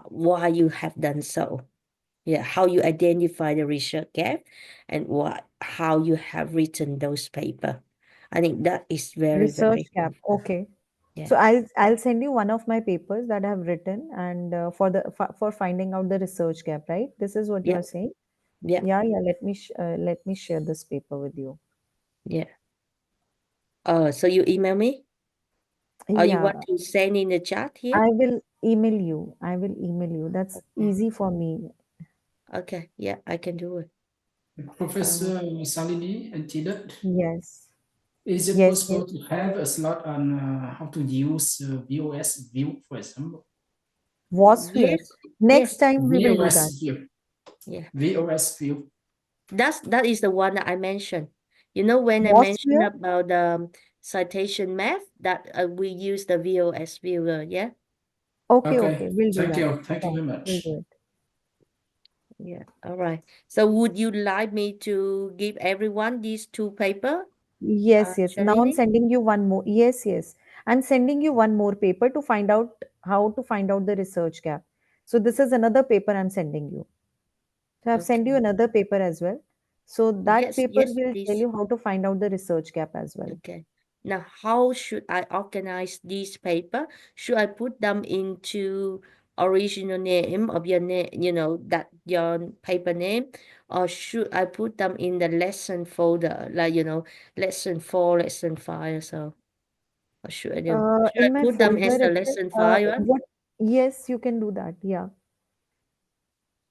why you have done so. Yeah, how you identify the research gap, and how you have written those paper. I think that is very, Research very gap. helpful. Okay. Yeah, So I'll send you one of my papers that I have written and for finding out the research gap, right? This is what you yeah, are saying. yeah, Yeah, yeah. Let me share this paper with you. yeah. So you email me, or you want Yeah, to send in the chat here? I will email you. I will email you. That's Yeah. easy for me. Okay, yeah, I can do it. Professor Salini and Tidet, Yes. is it Yes, yes. possible to have a slot on how to use VOS view, for example? Was here. Yes, yes, Next time we will do that. VOS view, yeah. VOS view. That is the one that I mentioned. When I Was mentioned here. about the citation math, that we use the VOS viewer. Yeah, Okay, okay. Okay, We'll do that. thank you Sure. very We'll much. do it. yeah. All right. So would you like me to give everyone these two paper, Yes, yes. Now I'm Shalini? sending you one more. Yes, yes. I'm sending you one more paper to find out how to find out the research gap. So this is another paper I'm sending you. So I've sent you Okay. another paper as well. So that Yes, paper yes, will tell please. you how to find out the research gap as well. Okay. Now, how should I organize this paper? Should I put them into original name of your name, that your paper name, or should I put them in the lesson folder, like, lesson 4, lesson 5, or so? Or should I do? Should I In my put them folder as the itself, lesson 5 one? what? Yes, you can do that. Yeah.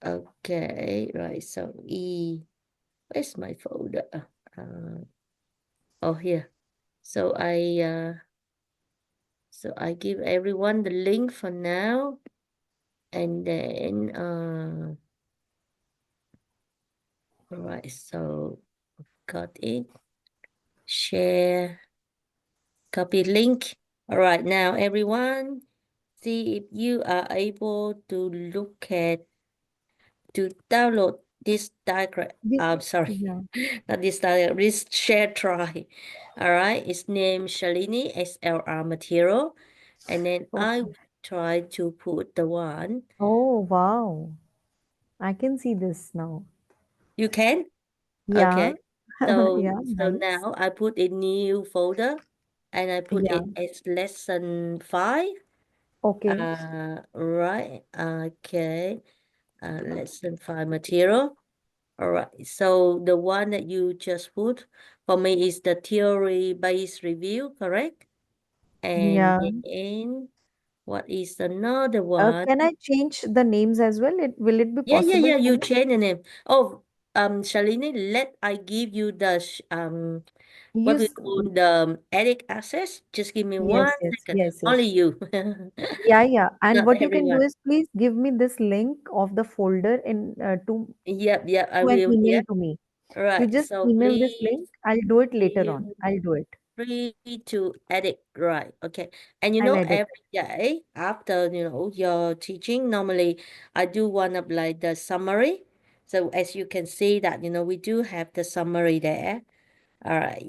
Okay, right. So where's my folder? Oh, here. So I give everyone the link for now, and then all right, so got it. Share, copy link. All right, now everyone, see if you are able to look at, to download this diagram. This, I'm sorry, yeah. not this diagram, this share try. All right, it's named Shalini SLR material, and then I Okay. try to put the one. Oh, wow. I can see this now. You can? Yeah. Okay. So Yeah, so nice. now I put a new folder, and I put Yeah. it as lesson 5. Okay. Right. Okay. Lesson 5 material. All right. So the one that you just put for me is the theory-based review, correct? And Yeah. then what is another one? Can I change the names as well? Will it be Yeah, yeah, possible yeah. for You me? change the name. Oh, Shalini, let I give you the what we Use call the edit access. Just give me Yes, one yes, second. yes, yes. Only you, Yeah, yeah. And not what you can do everyone. is please give me this link of the folder in Yep, yep. I to an will. email Yeah. to me. You Right. just So email this please link. I'll do it later feel on. I'll do it. free to edit. Right. Okay. And I'll edit every it. day after, your teaching, normally I do one of like the summary. So as you can see that, we do have the summary there. All right.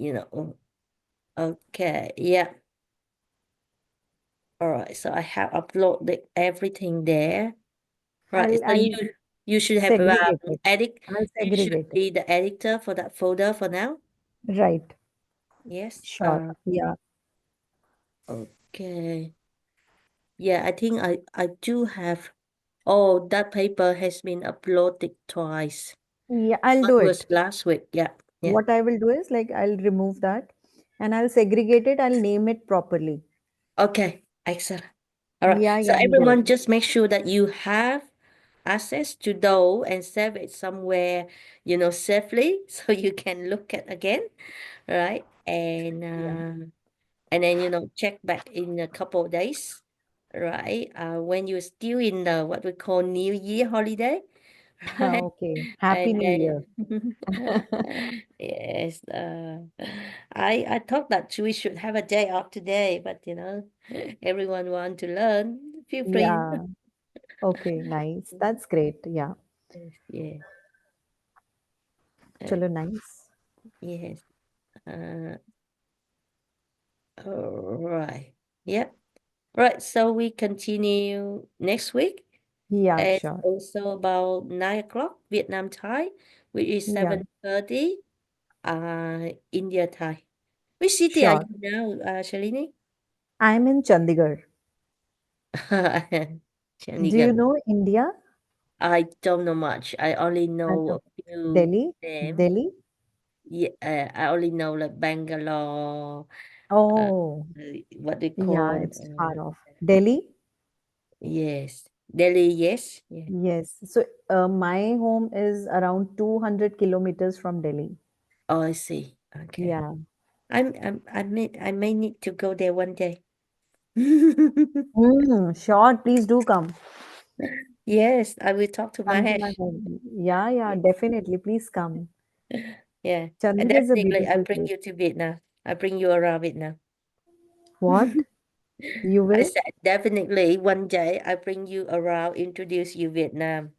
Okay. Yeah. All right. So I have uploaded everything there. Right. I'll So I'll you should have segregate it. edit. I'll You should segregate it. be the editor for that folder for now. Right. Yes. Sure. Yeah. Okay. Yeah, I think I do have. Oh, that paper has been uploaded twice. Yeah, I'll One do was it. last week. Yeah. Yeah. What I will do is like I'll remove that and I'll segregate it. I'll name it properly. Okay. Excellent. All right. Yeah, So yeah, I'll do it. everyone just make sure that you have access to those and save it somewhere, safely so you can look at again, right? Yeah. And then, check back in a couple of days, right? When you're still in the what we call New Year holiday, right? Okay. Happy And New Year. then yes, I thought that we should have a day off today, but everyone want to learn. Feel free. Yeah. Okay, nice. That's great. Yeah. Yes, yeah. Uh, Chalo, nice. yes. Uh, all right. Yep. Right. So we continue next week. Yeah, It's sure. also about 9 o'clock Vietnam time, which is Yeah, 7:30 India time. Which city are sure. you now, Shalini? I'm in Chandigarh. Do you Chandigarh. know India? I don't know much. I only know No. a few Delhi? names. Delhi? Yeah, I only know like Bangalore, uh, Oh, what they yeah, call, it's far off. Delhi? yes, Delhi, yes, yeah. Yes. So, my home is around 200 kilometers from Delhi. Oh, I see. Okay. Yeah. I may need to go there one day. Sure, please do come. Yes, I will talk to Come to my Mahesh. home. Yeah, yeah, definitely. Please come. Yeah, and Chandigarh is a definitely I beautiful bring place. you to Vietnam. I bring you around Vietnam. What? You I will? said definitely one day I bring you around, introduce you Vietnam.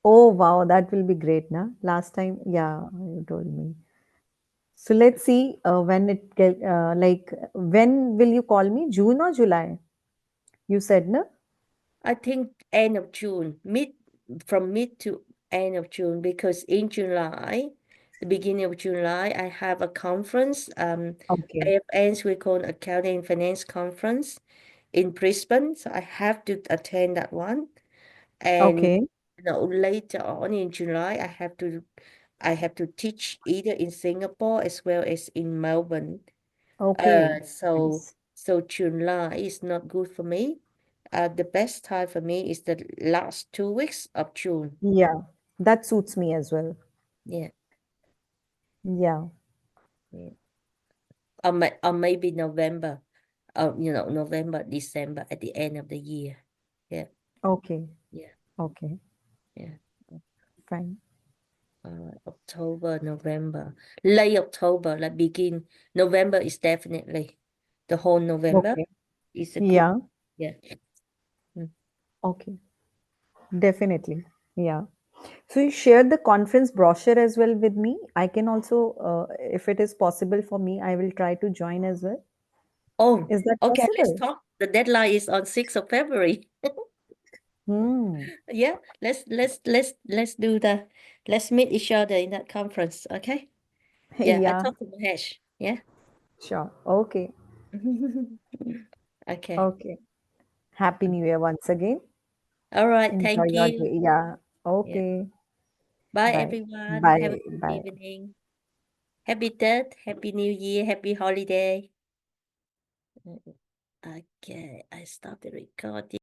Oh, wow, that will be great, na? Last time, yeah, you told me. So let's see when it get when will you call me? June or July? You said no? I think end of June, from mid to end of June, because in July, the beginning of July, I have a conference, Okay. AFN's we call Accounting and Finance Conference in Brisbane. So I have to attend that one. And Okay. later on in July, I have to teach either in Singapore as well as in Melbourne. Okay. So Nice. July is not good for me. The best time for me is the last 2 weeks of June. Yeah, that suits me as well. Yeah, Yeah. yeah. Or maybe November. November, December at the end of the year. Yeah, Okay. yeah, Okay. yeah. Fine. October, November, late October, like begin November is definitely the whole November Okay. is a good. Yeah. Yeah. Mm. Okay. Definitely. Yeah. So you share the conference brochure as well with me. I can also, if it is possible for me, I will try to join as well. Oh, Is that okay. Let's possible? talk. The deadline is on 6th of February. Hmm. Yeah, let's do that. Let's meet each other in that conference. Okay. Yeah, I Yeah. talked to Mahesh. Yeah. Sure. Okay. Okay. Okay. Happy New Year once again. All right. Enjoy Thank your you. day. Yeah. Yeah. Okay. Bye, Bye. everyone. Have a Bye. good Bye. evening. Happy Tet, Happy New Year, Happy Holiday. Okay, I stop the recording.